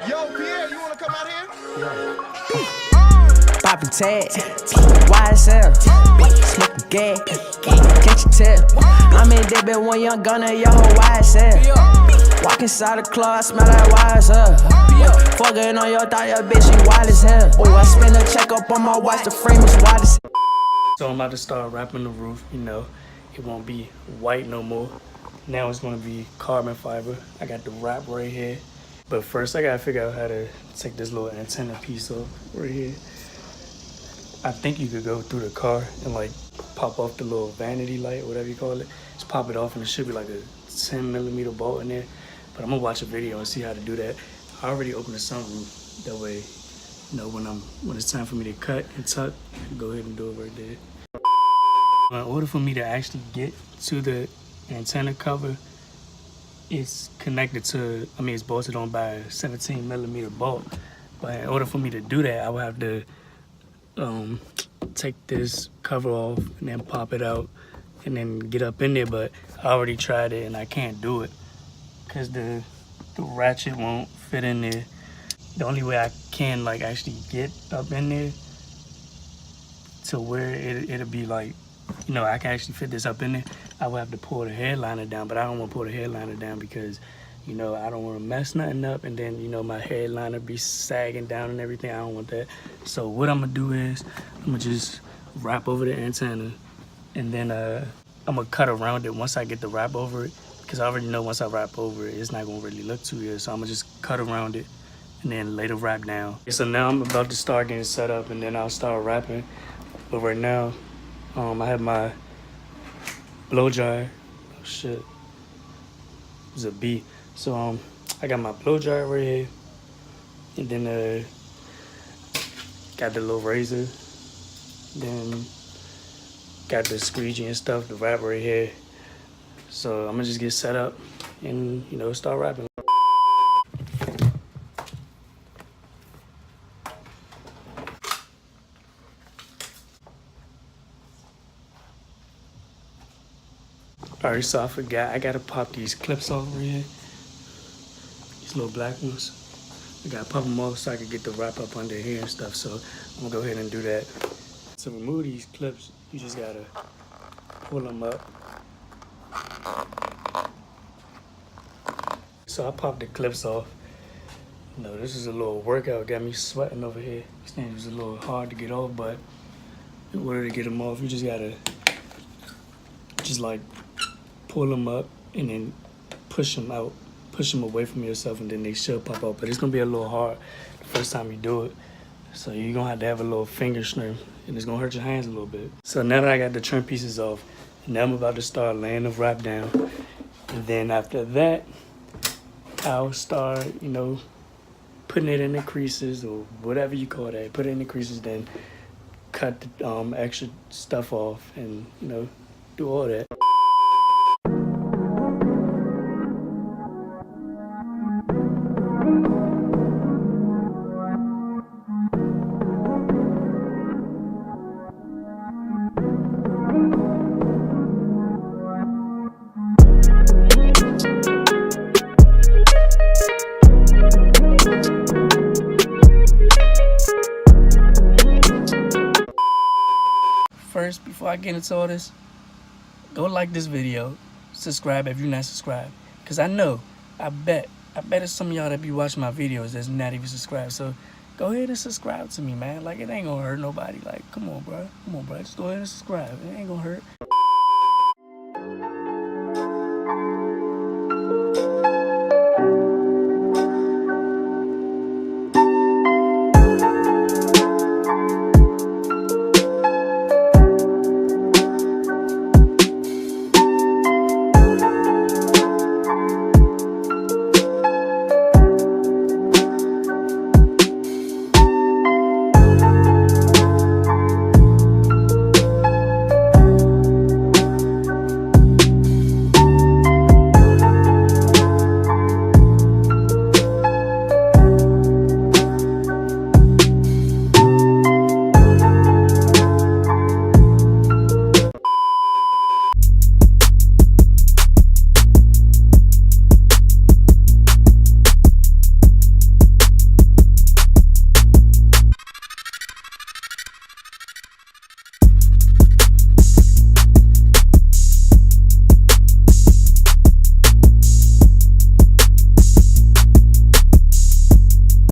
Yo, Pierre, you wanna come out here? Poppin' tags, YSL, smoking gas, can't you tell? I'm in that bed, one young gunner, your whole YSL. Walk inside the club, I smell like YSL. Fuckin' on your thigh, your bitch, she wild as hell. Oh, I spend a check up on my watch, the frame is wide as hell. So I'm about to start wrapping the roof, you know. It won't be white no more. Now it's gonna be carbon fiber. I got the wrap right here. But first I gotta figure out how to take this little antenna piece off right here. I think you could go through the car and like pop off the little vanity light, whatever you call it. Just pop it off and it should be like a 10mm bolt in there. But I'm gonna watch a video and see how to do that. I already opened the sunroof. That way, you know, when it's time for me to cut and tuck, I can go ahead and do it right there. In order for me to actually get to the antenna cover, it's connected to, it's bolted on by a 17mm bolt. But in order for me to do that, I would have to take this cover off and then pop it out and then get up in there. But I already tried it and I can't do it because the ratchet won't fit in there. The only way I can like actually get up in there to where it'll be like, you know, I can actually fit this up in there, I would have to pull the headliner down, but I don't want to pull the headliner down because, you know, I don't want to mess nothing up and then, you know, my headliner be sagging down and everything. I don't want that. So what I'm going to do is I'm going to just wrap over the antenna and then I'm going to cut around it once I get the wrap over it, because I already know once I wrap over it, it's not going to really look too good. So I'm going to just cut around it and then lay the wrap down. So now I'm about to start getting set up and then I'll start wrapping. But right now, I have my blow dryer. Oh shit, it was a B. So I got my blow dryer right here, and then got the little razor, then got the squeegee and stuff, the wrap right here. So I'm gonna just get set up and, you know, start wrapping. Alright, so I forgot, I gotta pop these clips off right here. These little black ones. I gotta pop them off so I can get the wrap up under here and stuff. So I'm gonna go ahead and do that. To remove these clips, you just gotta pull them up. So I popped the clips off. You know, this is a little workout, got me sweating over here. This thing was a little hard to get off, but in order to get them off, you just gotta like pull them up and then push them out, push them away from yourself, and then they should pop out. But it's gonna be a little hard the first time you do it. So you're gonna have to have a little finger snip and it's gonna hurt your hands a little bit. So now that I got the trim pieces off, now I'm about to start laying the wrap down. And then after that, I'll start, you know, putting it in the creases or whatever you call that. Put it in the creases, then cut the extra stuff off and, you know, do all that. First, before I get into all this, go like this video, subscribe if you're not subscribed. Because I know, I bet it's some of y'all that be watching my videos that's not even subscribed. So go ahead and subscribe to me, man. Like, it ain't gonna hurt nobody. Like, come on, bro. Just go ahead and subscribe. It ain't gonna hurt.